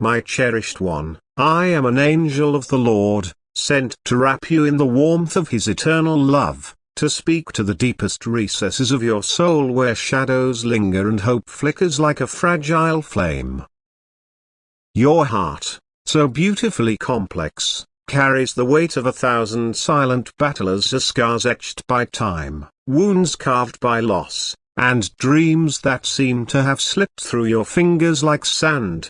my cherished one, I am an angel of the Lord, sent to wrap you in the warmth of his eternal love, to speak to the deepest recesses of your soul where shadows linger and hope flickers like a fragile flame. Your heart, so beautifully complex, carries the weight of 1,000 silent battlers, scars etched by time, wounds carved by loss, and dreams that seem to have slipped through your fingers like sand.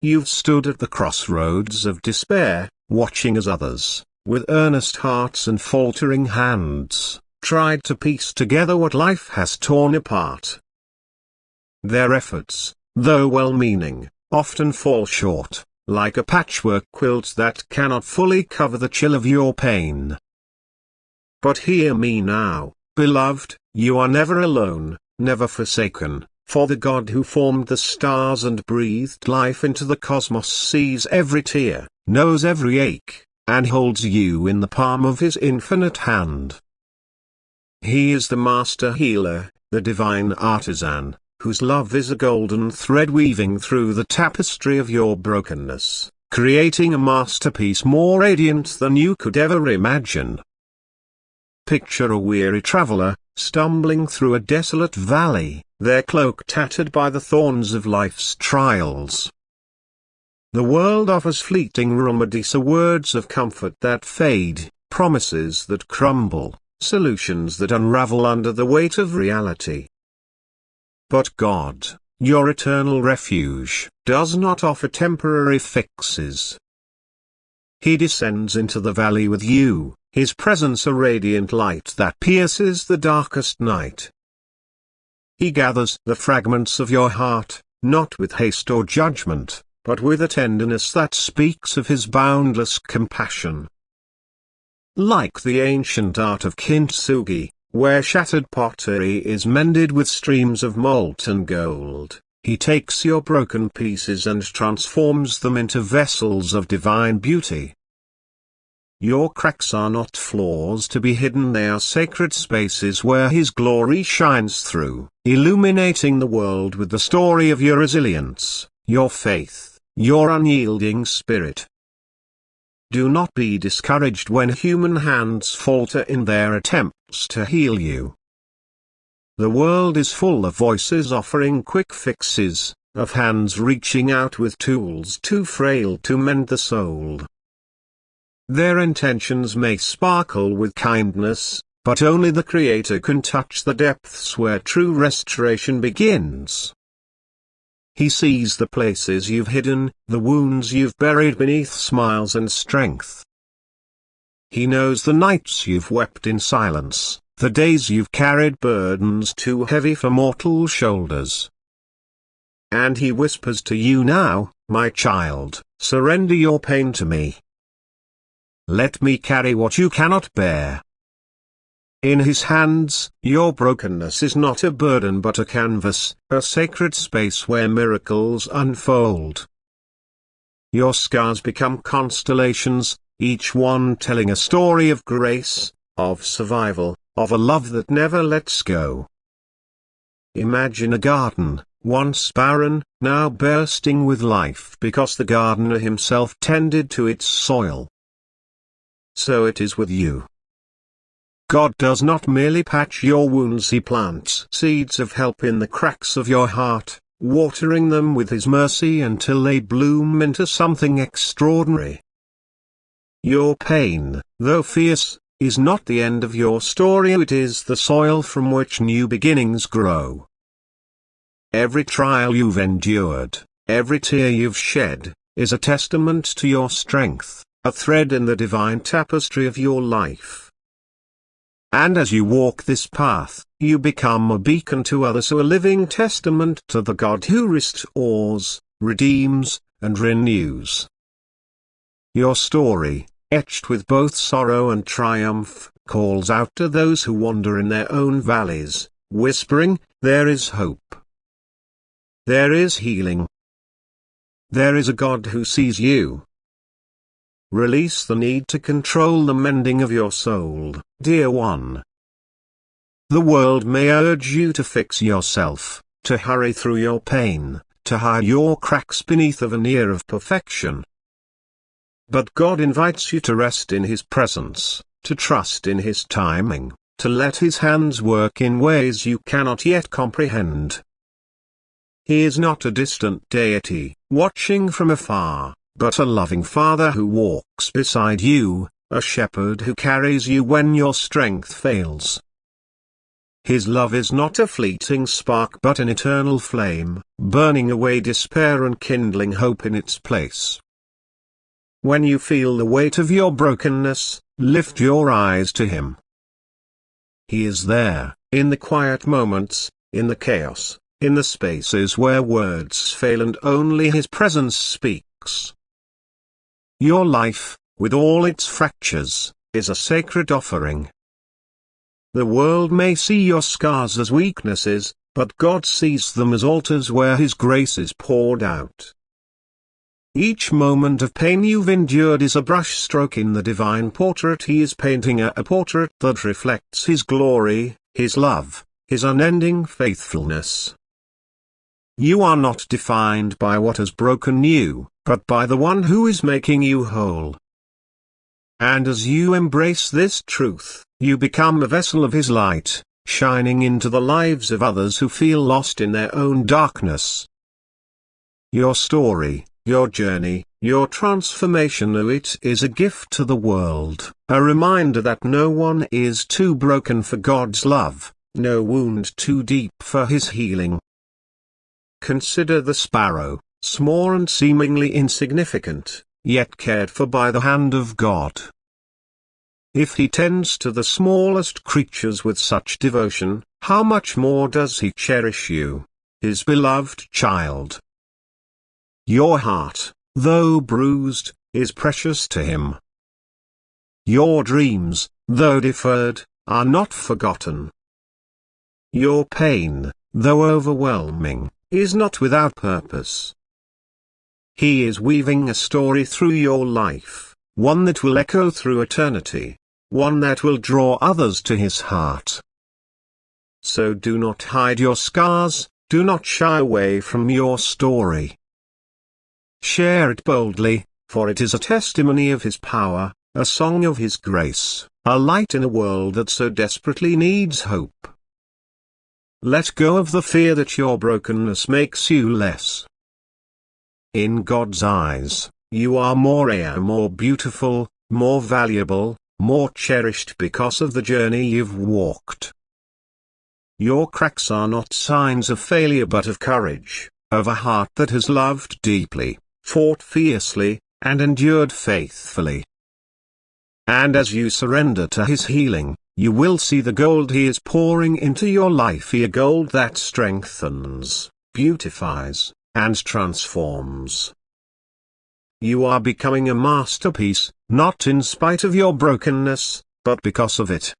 You've stood at the crossroads of despair, watching as others, with earnest hearts and faltering hands, tried to piece together what life has torn apart. Their efforts, though well-meaning, often fall short, like a patchwork quilt that cannot fully cover the chill of your pain. But hear me now, beloved, you are never alone, never forsaken, for the God who formed the stars and breathed life into the cosmos sees every tear, knows every ache, and holds you in the palm of his infinite hand. He is the master healer, the divine artisan, whose love is a golden thread weaving through the tapestry of your brokenness, creating a masterpiece more radiant than you could ever imagine. Picture a weary traveler, stumbling through a desolate valley, their cloak tattered by the thorns of life's trials. The world offers fleeting remedies, words of comfort that fade, promises that crumble, solutions that unravel under the weight of reality. But God, your eternal refuge, does not offer temporary fixes. He descends into the valley with you, his presence a radiant light that pierces the darkest night. He gathers the fragments of your heart, not with haste or judgment, but with a tenderness that speaks of his boundless compassion. Like the ancient art of kintsugi, where shattered pottery is mended with streams of molten gold, he takes your broken pieces and transforms them into vessels of divine beauty. Your cracks are not flaws to be hidden, they are sacred spaces where his glory shines through, illuminating the world with the story of your resilience, your faith, your unyielding spirit. Do not be discouraged when human hands falter in their attempts to heal you. The world is full of voices offering quick fixes, of hands reaching out with tools too frail to mend the soul. Their intentions may sparkle with kindness, but only the Creator can touch the depths where true restoration begins. He sees the places you've hidden, the wounds you've buried beneath smiles and strength. He knows the nights you've wept in silence, the days you've carried burdens too heavy for mortal shoulders. And he whispers to you now, my child, surrender your pain to me. Let me carry what you cannot bear. In his hands, your brokenness is not a burden but a canvas, a sacred space where miracles unfold. Your scars become constellations, each one telling a story of grace, of survival, of a love that never lets go. Imagine a garden, once barren, now bursting with life because the gardener himself tended to its soil. So it is with you. God does not merely patch your wounds, he plants seeds of help in the cracks of your heart, watering them with his mercy until they bloom into something extraordinary. Your pain, though fierce, is not the end of your story, it is the soil from which new beginnings grow. Every trial you've endured, every tear you've shed, is a testament to your strength, a thread in the divine tapestry of your life. And as you walk this path, you become a beacon to others, a living testament to the God who restores, redeems, and renews. Your story, etched with both sorrow and triumph, calls out to those who wander in their own valleys, whispering, there is hope. There is healing. There is a God who sees you. Release the need to control the mending of your soul, dear one. The world may urge you to fix yourself, to hurry through your pain, to hide your cracks beneath a veneer of perfection. But God invites you to rest in His presence, to trust in His timing, to let His hands work in ways you cannot yet comprehend. He is not a distant deity, watching from afar, but a loving Father who walks beside you, a shepherd who carries you when your strength fails. His love is not a fleeting spark but an eternal flame, burning away despair and kindling hope in its place. When you feel the weight of your brokenness, lift your eyes to Him. He is there, in the quiet moments, in the chaos, in the spaces where words fail and only His presence speaks. Your life, with all its fractures, is a sacred offering. The world may see your scars as weaknesses, but God sees them as altars where His grace is poured out. Each moment of pain you've endured is a brushstroke in the divine portrait He is painting, a portrait that reflects His glory, His love, His unending faithfulness. You are not defined by what has broken you, but by the One who is making you whole. And as you embrace this truth, you become a vessel of His light, shining into the lives of others who feel lost in their own darkness. Your story, your journey, your transformation, it is a gift to the world, a reminder that no one is too broken for God's love, no wound too deep for His healing. Consider the sparrow, small and seemingly insignificant, yet cared for by the hand of God. If He tends to the smallest creatures with such devotion, how much more does He cherish you, His beloved child? Your heart, though bruised, is precious to Him. Your dreams, though deferred, are not forgotten. Your pain, though overwhelming, is not without purpose. He is weaving a story through your life, one that will echo through eternity, one that will draw others to His heart. So do not hide your scars, do not shy away from your story. Share it boldly, for it is a testimony of His power, a song of His grace, a light in a world that so desperately needs hope. Let go of the fear that your brokenness makes you less. In God's eyes, you are more beautiful, more valuable, more cherished because of the journey you've walked. Your cracks are not signs of failure but of courage, of a heart that has loved deeply, fought fiercely, and endured faithfully. And as you surrender to His healing, you will see the gold He is pouring into your life, a gold that strengthens, beautifies, and transforms. You are becoming a masterpiece, not in spite of your brokenness, but because of it.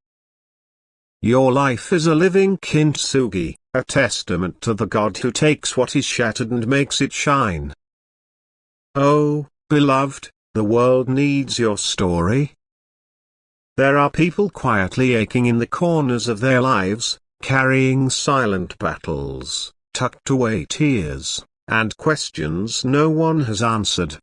Your life is a living kintsugi, a testament to the God who takes what is shattered and makes it shine. Oh, beloved, the world needs your story. There are people quietly aching in the corners of their lives, carrying silent battles, tucked away tears, and questions no one has answered.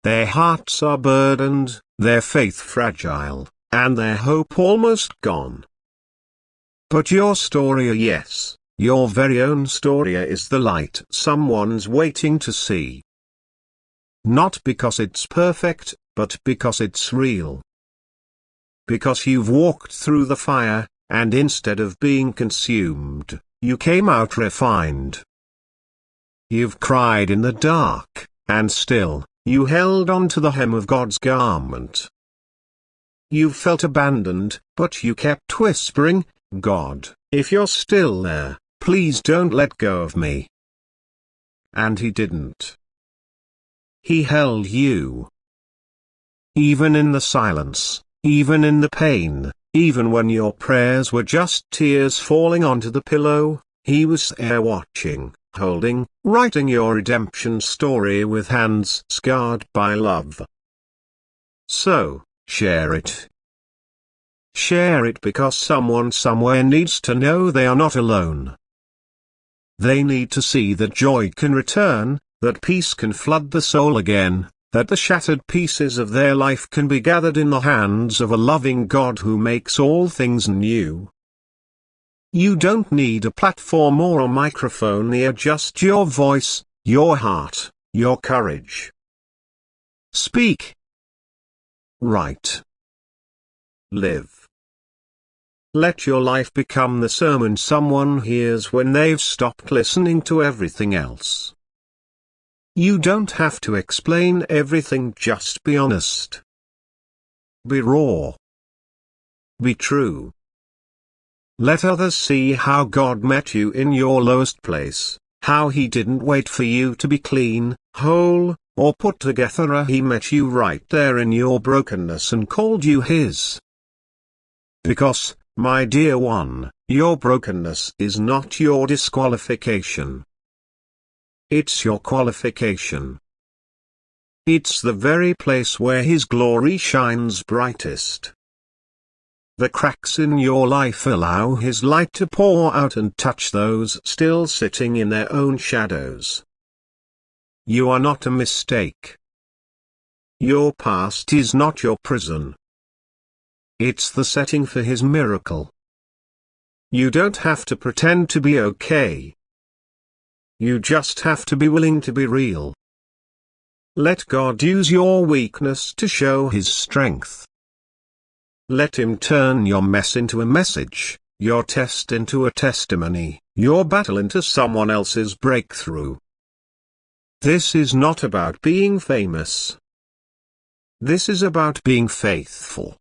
Their hearts are burdened, their faith fragile, and their hope almost gone. But your story, yes, your very own story, is the light someone's waiting to see. Not because it's perfect, but because it's real. Because you've walked through the fire, and instead of being consumed, you came out refined. You've cried in the dark, and still, you held on to the hem of God's garment. You've felt abandoned, but you kept whispering, God, if you're still there, please don't let go of me. And He didn't. He held you. Even in the silence, even in the pain, even when your prayers were just tears falling onto the pillow, He was there watching, holding, writing your redemption story with hands scarred by love. So, share it. Share it because someone somewhere needs to know they are not alone. They need to see that joy can return, that peace can flood the soul again, that the shattered pieces of their life can be gathered in the hands of a loving God who makes all things new. You don't need a platform or a microphone near, just your voice, your heart, your courage. Speak. Write. Live. Let your life become the sermon someone hears when they've stopped listening to everything else. You don't have to explain everything, just be honest. Be raw. Be true. Let others see how God met you in your lowest place, how He didn't wait for you to be clean, whole, or put together. He met you right there in your brokenness and called you His. Because, my dear one, your brokenness is not your disqualification. It's your qualification. It's the very place where His glory shines brightest. The cracks in your life allow His light to pour out and touch those still sitting in their own shadows. You are not a mistake. Your past is not your prison. It's the setting for His miracle. You don't have to pretend to be okay. You just have to be willing to be real. Let God use your weakness to show His strength. Let Him turn your mess into a message, your test into a testimony, your battle into someone else's breakthrough. This is not about being famous. This is about being faithful.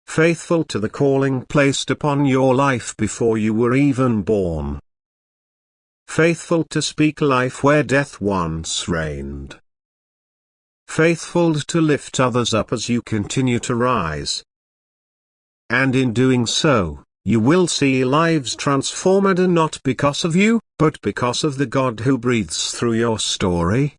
Faithful to the calling placed upon your life before you were even born. Faithful to speak life where death once reigned. Faithful to lift others up as you continue to rise. And in doing so, you will see lives transformed, and not because of you, but because of the God who breathes through your story.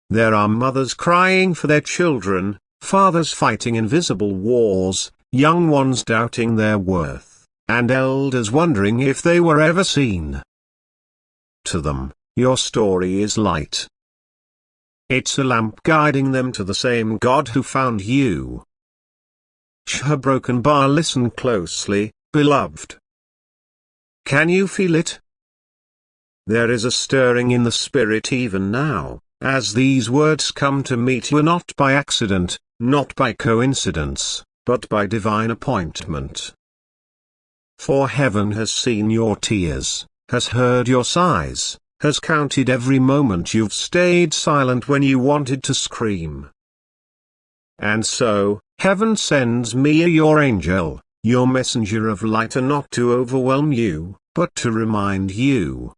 There are mothers crying for their children, fathers fighting invisible wars, young ones doubting their worth, and elders wondering if they were ever seen. To them, your story is light. It's a lamp guiding them to the same God who found you. Her broken bar, listen closely, beloved. Can you feel it? There is a stirring in the spirit even now, as these words come to meet you, not by accident, not by coincidence, but by divine appointment. For heaven has seen your tears, has heard your sighs, has counted every moment you've stayed silent when you wanted to scream. And so, heaven sends me your angel, your messenger of light, and not to overwhelm you, but to remind you.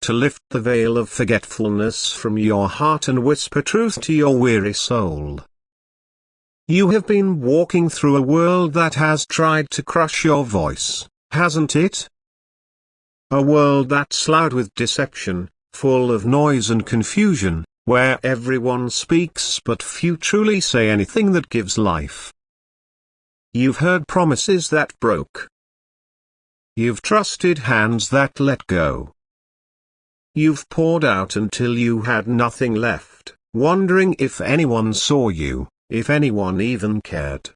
To lift the veil of forgetfulness from your heart and whisper truth to your weary soul. You have been walking through a world that has tried to crush your voice, hasn't it? A world that's loud with deception, full of noise and confusion, where everyone speaks but few truly say anything that gives life. You've heard promises that broke. You've trusted hands that let go. You've poured out until you had nothing left, wondering if anyone saw you, if anyone even cared.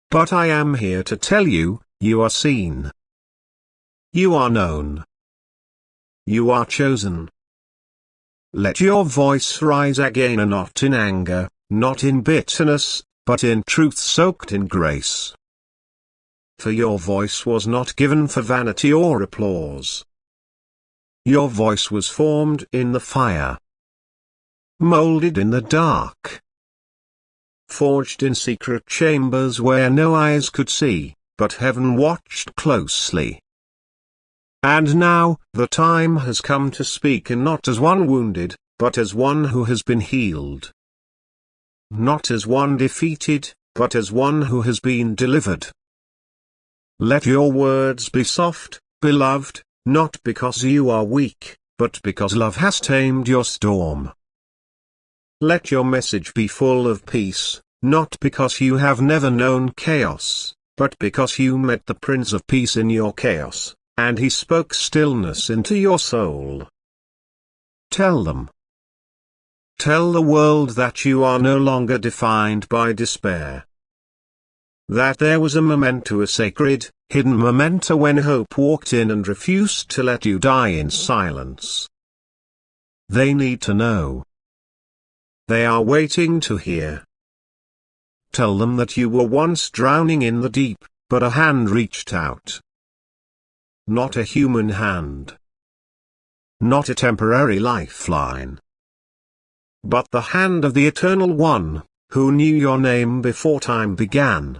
But I am here to tell you, you are seen. You are known. You are chosen. Let your voice rise again, and not in anger, not in bitterness, but in truth soaked in grace. For your voice was not given for vanity or applause. Your voice was formed in the fire, molded in the dark, forged in secret chambers where no eyes could see, but heaven watched closely. And now, the time has come to speak, and not as one wounded, but as one who has been healed. Not as one defeated, but as one who has been delivered. Let your words be soft, beloved, not because you are weak, but because love has tamed your storm. Let your message be full of peace, not because you have never known chaos, but because you met the Prince of Peace in your chaos. and he spoke stillness into your soul. Tell them. Tell the world that you are no longer defined by despair. That there was a memento, a sacred, hidden memento when hope walked in and refused to let you die in silence. They need to know. They are waiting to hear. Tell them that you were once drowning in the deep, but a hand reached out. Not a human hand. Not a temporary lifeline. But the hand of the Eternal One, who knew your name before time began.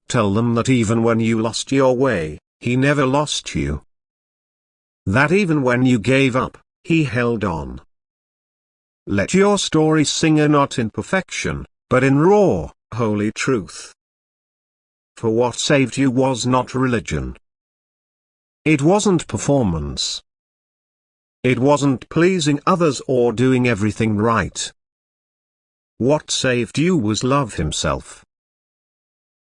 Tell them that even when you lost your way, He never lost you. That even when you gave up, He held on. Let your story sing not in perfection, but in raw, holy truth. For what saved you was not religion. It wasn't performance. It wasn't pleasing others or doing everything right. What saved you was love Himself.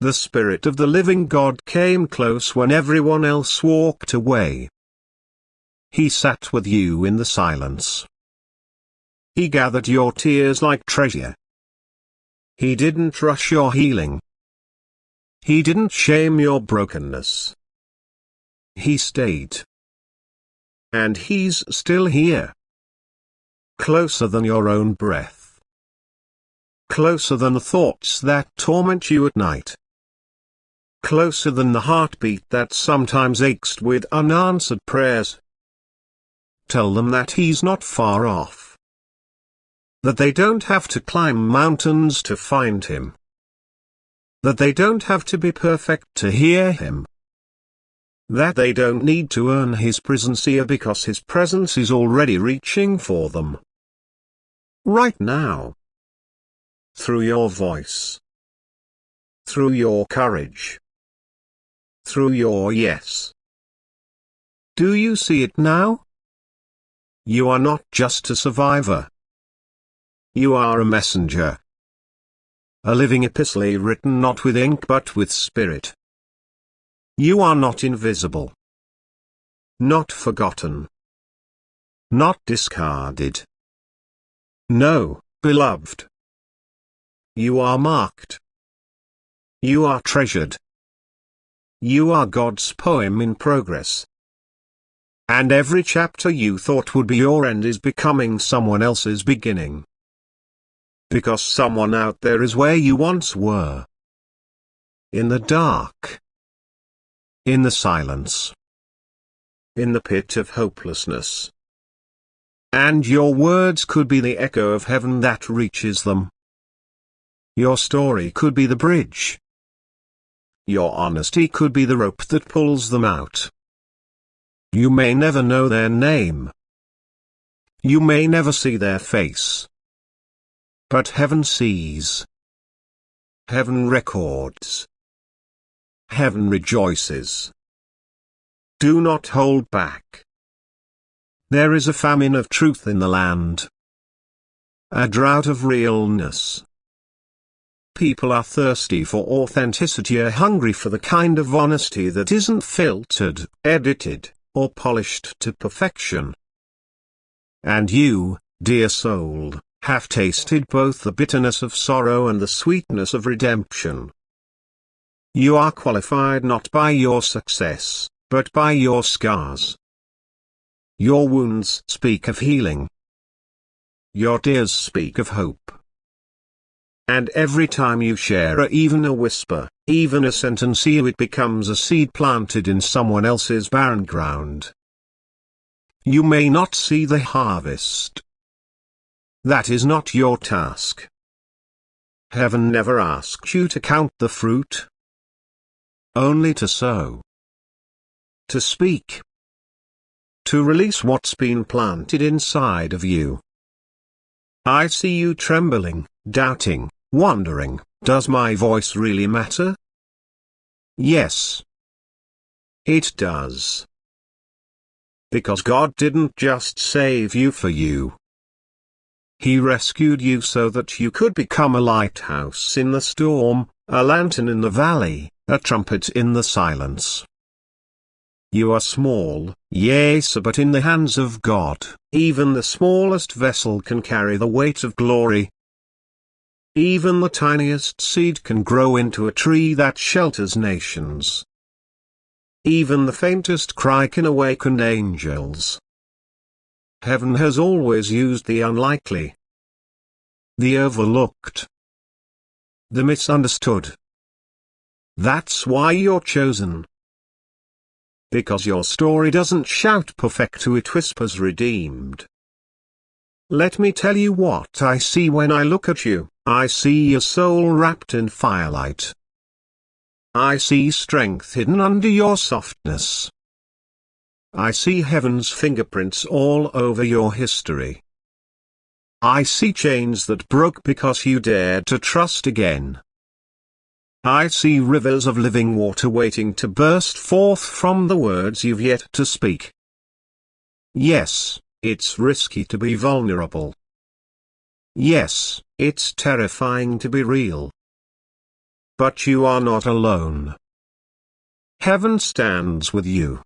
The Spirit of the living God came close when everyone else walked away. He sat with you in the silence. He gathered your tears like treasure. He didn't rush your healing. He didn't shame your brokenness. He stayed. And He's still here. Closer than your own breath. Closer than the thoughts that torment you at night. Closer than the heartbeat that sometimes aches with unanswered prayers. Tell them that He's not far off. That they don't have to climb mountains to find Him. That they don't have to be perfect to hear Him. That they don't need to earn His presence here because His presence is already reaching for them. Right now. Through your voice. Through your courage. Through your yes. Do you see it now? You are not just a survivor. You are a messenger. A living epistle written not with ink but with spirit. You are not invisible. Not forgotten. Not discarded. No, beloved. You are marked. You are treasured. You are God's poem in progress. And every chapter you thought would be your end is becoming someone else's beginning. Because someone out there is where you once were. In the dark. In the silence. In the pit of hopelessness. And your words could be the echo of heaven that reaches them. Your story could be the bridge. Your honesty could be the rope that pulls them out. You may never know their name. You may never see their face. But heaven sees. Heaven records. Heaven rejoices. Do not hold back. There is a famine of truth in the land. A drought of realness. People are thirsty for authenticity, are hungry for the kind of honesty that isn't filtered, edited, or polished to perfection. And you, dear soul, have tasted both the bitterness of sorrow and the sweetness of redemption. You are qualified not by your success, but by your scars. Your wounds speak of healing. Your tears speak of hope. And every time you share even a whisper, even a sentence, it becomes a seed planted in someone else's barren ground. You may not see the harvest. That is not your task. Heaven never asks you to count the fruit. Only to sow. To speak. To release what's been planted inside of you. I see you trembling, doubting, wondering, does my voice really matter? Yes. It does. Because God didn't just save you for you. He rescued you so that you could become a lighthouse in the storm, a lantern in the valley, a trumpet in the silence. You are small, yes, but in the hands of God, even the smallest vessel can carry the weight of glory. Even the tiniest seed can grow into a tree that shelters nations. Even the faintest cry can awaken angels. Heaven has always used the unlikely, the overlooked, the misunderstood. That's why you're chosen. Because your story doesn't shout perfecto, it whispers redeemed. Let me tell you what I see when I look at you. I see your soul wrapped in firelight. I see strength hidden under your softness. I see heaven's fingerprints all over your history. I see chains that broke because you dared to trust again. I see rivers of living water waiting to burst forth from the words you've yet to speak. Yes, it's risky to be vulnerable. Yes, it's terrifying to be real. But you are not alone. Heaven stands with you.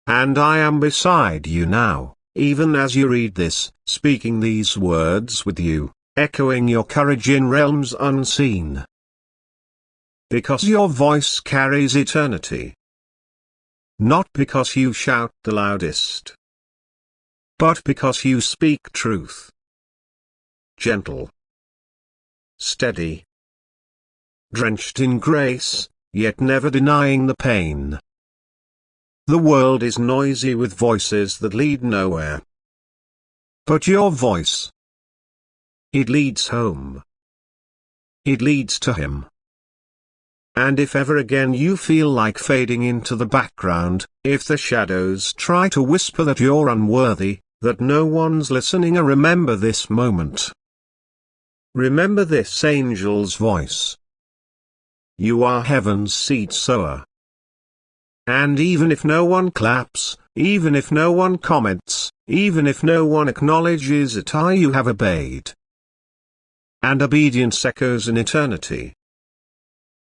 And I am beside you now, even as you read this, speaking these words with you, echoing your courage in realms unseen. Because your voice carries eternity. Not because you shout the loudest, but because you speak truth. Gentle, steady, drenched in grace, yet never denying the pain. The world is noisy with voices that lead nowhere. But your voice, it leads home. It leads to Him. And if ever again you feel like fading into the background, if the shadows try to whisper that you're unworthy, that no one's listening, remember this moment. Remember this angel's voice. You are heaven's seed sower. And even if no one claps, even if no one comments, even if no one acknowledges it, you have obeyed. And obedience echoes in eternity.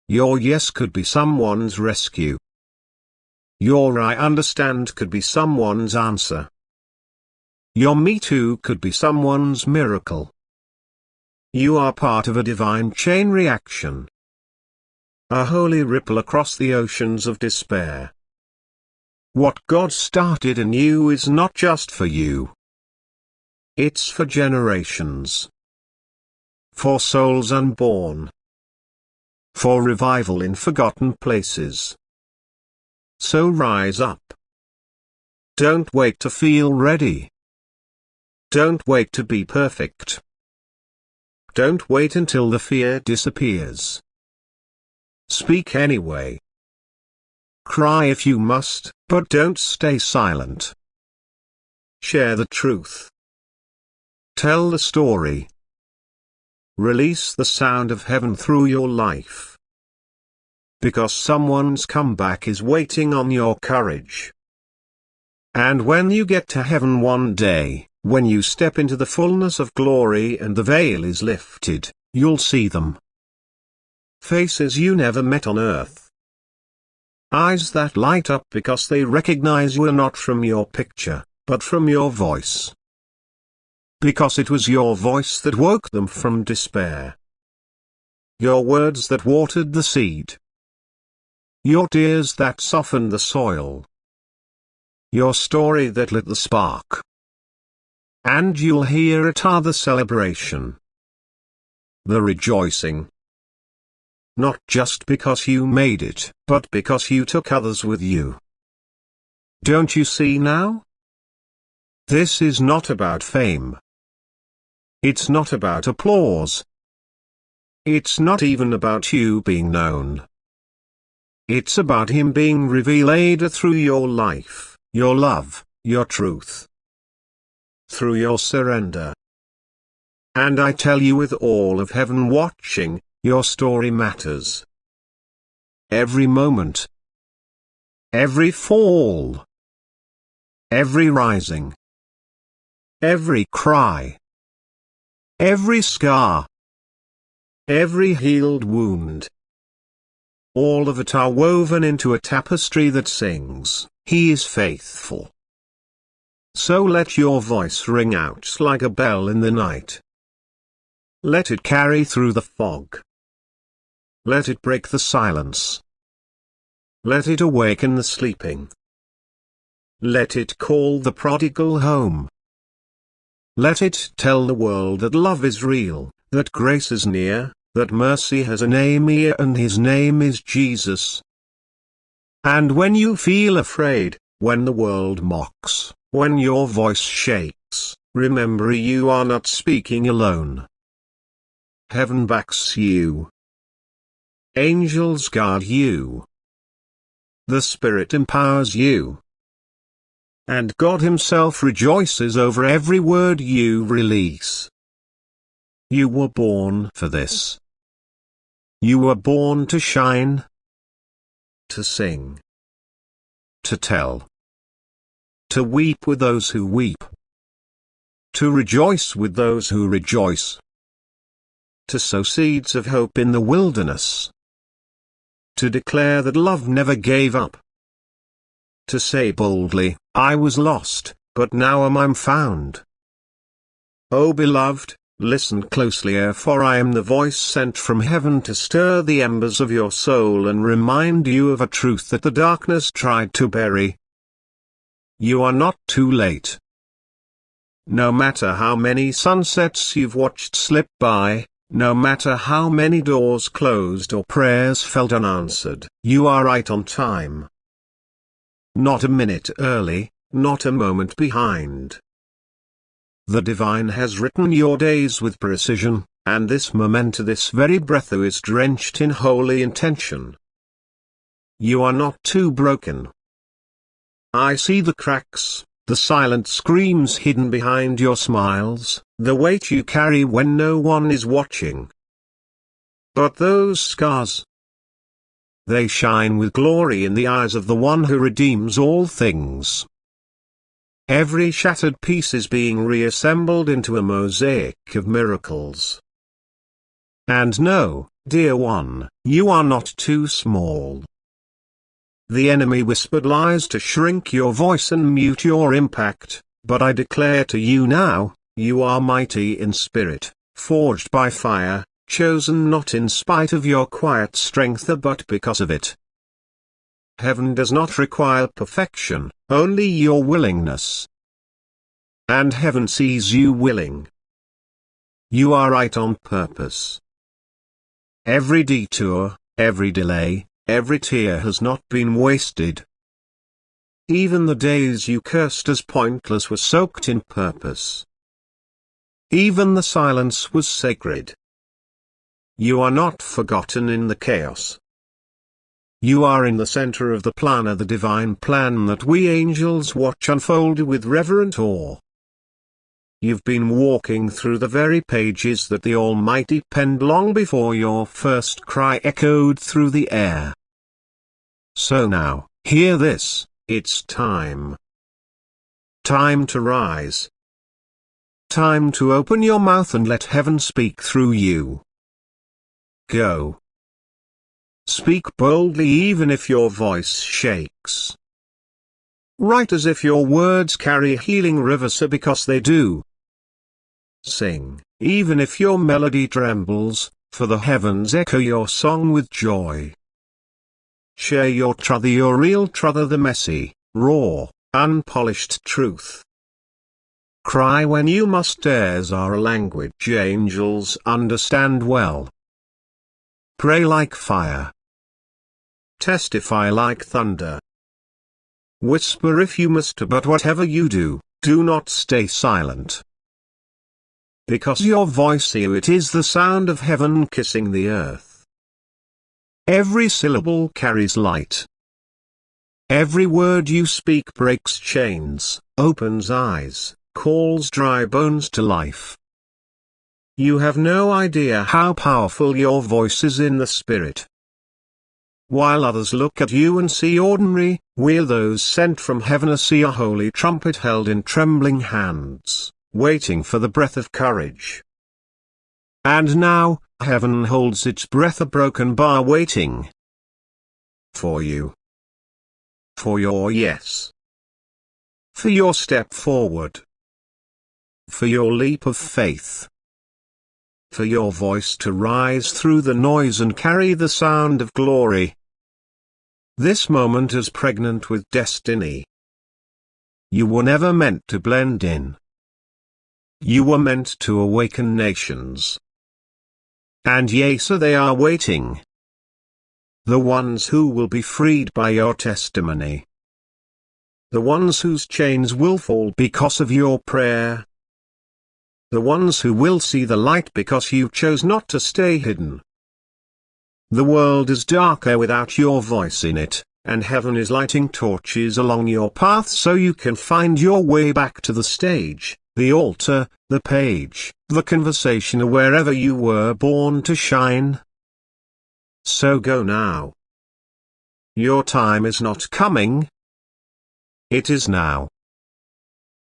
Your yes could be someone's rescue. Your I understand could be someone's answer. Your me too could be someone's miracle. You are part of a divine chain reaction. A holy ripple across the oceans of despair. What God started in you is not just for you. It's for generations. For souls unborn. For revival in forgotten places. So rise up. Don't wait to feel ready. Don't wait to be perfect. Don't wait until the fear disappears. Speak anyway. Cry if you must, but don't stay silent. Share the truth. Tell the story. Release the sound of heaven through your life. Because someone's comeback is waiting on your courage. And when you get to heaven one day, when you step into the fullness of glory and the veil is lifted, you'll see them. Faces you never met on earth. Eyes that light up because they recognize you are not from your picture, but from your voice. Because it was your voice that woke them from despair. Your words that watered the seed. Your tears that softened the soil. Your story that lit the spark. And you'll hear it, the celebration. The rejoicing. Not just because you made it, but because you took others with you. Don't you see now? This is not about fame. It's not about applause. It's not even about you being known. It's about Him being revealed through your life, your love, your truth. Through your surrender. And I tell you, with all of heaven watching, your story matters. Every moment. Every fall. Every rising. Every cry. Every scar. Every healed wound. all of it are woven into a tapestry that sings, "He is faithful." So let your voice ring out like a bell in the night. Let it carry through the fog. Let it break the silence. Let it awaken the sleeping. Let it call the prodigal home. Let it tell the world that love is real, that grace is near, that mercy has a name here, and his name is Jesus. And when you feel afraid, when the world mocks, when your voice shakes, remember you are not speaking alone. Heaven backs you. Angels guard you. The Spirit empowers you. And God Himself rejoices over every word you release. You were born for this. You were born to shine, to sing, to tell, to weep with those who weep, to rejoice with those who rejoice, to sow seeds of hope in the wilderness, to declare that love never gave up, to say boldly, "I was lost, but now am found." O beloved, listen closely, for I am the voice sent from heaven to stir the embers of your soul and remind you of a truth that the darkness tried to bury. You are not too late. No matter how many sunsets you've watched slip by, no matter how many doors closed or prayers felt unanswered, you are right on time. Not a minute early, not a moment behind. The divine has written your days with precision, and this moment, this very breath is drenched in holy intention. You are not too broken. I see the cracks, the silent screams hidden behind your smiles, the weight you carry when no one is watching. But those scars, they shine with glory in the eyes of the one who redeems all things. Every shattered piece is being reassembled into a mosaic of miracles. And know, dear one, you are not too small. The enemy whispered lies to shrink your voice and mute your impact, but I declare to you now, you are mighty in spirit, forged by fire, chosen not in spite of your quiet strength but because of it. Heaven does not require perfection, only your willingness. And heaven sees you willing. You are right on purpose. Every detour, every delay, every tear has not been wasted. Even the days you cursed as pointless were soaked in purpose. Even the silence was sacred. You are not forgotten in the chaos. You are in the center of the plan of the divine plan that we angels watch unfold with reverent awe. You've been walking through the very pages that the Almighty penned long before your first cry echoed through the air. So now, hear this, it's time. Time to rise. Time to open your mouth and let heaven speak through you. Go. Speak boldly even if your voice shakes. Write as if your words carry healing rivers because they do. Sing, even if your melody trembles, for the heavens echo your song with joy. Share your truth, your real truth, the messy, raw, unpolished truth. Cry when you must, as our language angels understand well. Pray like fire. Testify like thunder. Whisper if you must, but whatever you do, do not stay silent. Because your voice here, it is the sound of heaven kissing the earth. Every syllable carries light. Every word you speak breaks chains, opens eyes, calls dry bones to life. You have no idea how powerful your voice is in the spirit. While others look at you and see ordinary, we're those sent from heaven, see a holy trumpet held in trembling hands, waiting for the breath of courage. And now, heaven holds its breath, a broken bar waiting. for you. For your yes. For your step forward. For your leap of faith. For your voice to rise through the noise and carry the sound of glory. This moment is pregnant with destiny. You were never meant to blend in. You were meant to awaken nations. And yes, so they are waiting. The ones who will be freed by your testimony. The ones whose chains will fall because of your prayer. The ones who will see the light because you chose not to stay hidden. The world is darker without your voice in it, and heaven is lighting torches along your path so you can find your way back to the stage, the altar, the page, the conversation, or wherever you were born to shine. So go now. Your time is not coming. It is now.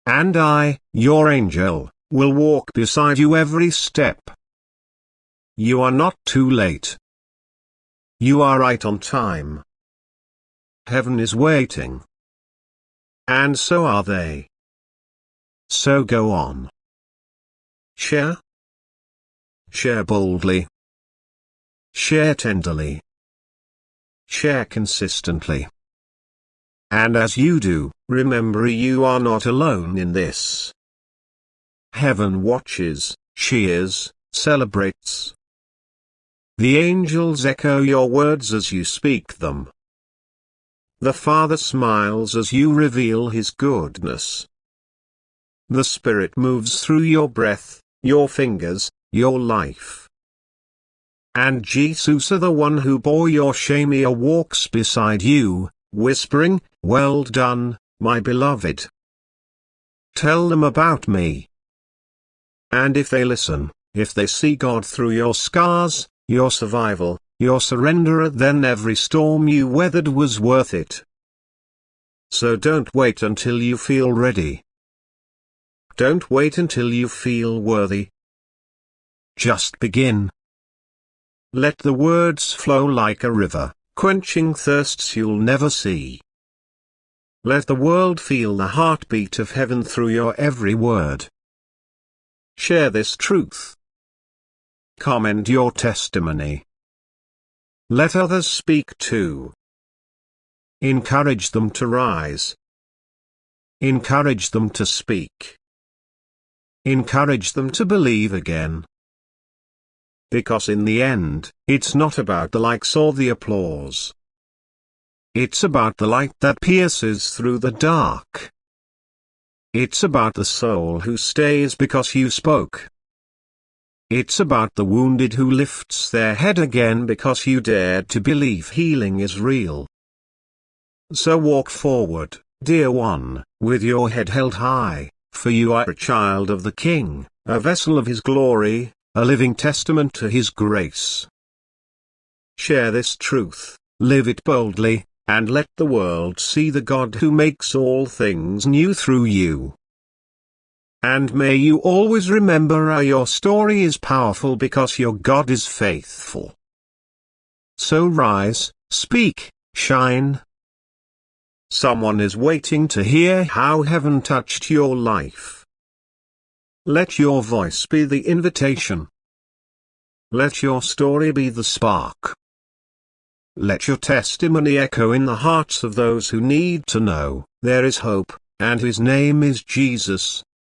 And I, your angel, will walk beside you every step. You are not too late. You are right on time. Heaven is waiting. And so are they. So go on. Share. Share boldly. Share tenderly. Share consistently. And as you do, remember you are not alone in this. Heaven watches, cheers, celebrates. The angels echo your words as you speak them. The Father smiles as you reveal His goodness. The Spirit moves through your breath, your fingers, your life. And Jesus, the one who bore your shame, walks beside you, whispering, "Well done, my beloved. Tell them about me." And if they listen, if they see God through your scars, your survival, your surrender, then every storm you weathered was worth it. So don't wait until you feel ready. Don't wait until you feel worthy. Just begin. Let the words flow like a river, quenching thirsts you'll never see. Let the world feel the heartbeat of heaven through your every word. Share this truth. Comment your testimony. Let others speak too. Encourage them to rise. Encourage them to speak. Encourage them to believe again. Because in the end, it's not about the likes or the applause. It's about the light that pierces through the dark. It's about the soul who stays because you spoke. It's about the wounded who lifts their head again because you dared to believe healing is real. So walk forward, dear one, with your head held high, for you are a child of the King, a vessel of His glory, a living testament to His grace. Share this truth, live it boldly, and let the world see the God who makes all things new through you. And may you always remember your story is powerful because your God is faithful. So rise, speak, shine. Someone is waiting to hear how heaven touched your life. Let your voice be the invitation. Let your story be the spark. Let your testimony echo in the hearts of those who need to know there is hope, and His name is Jesus.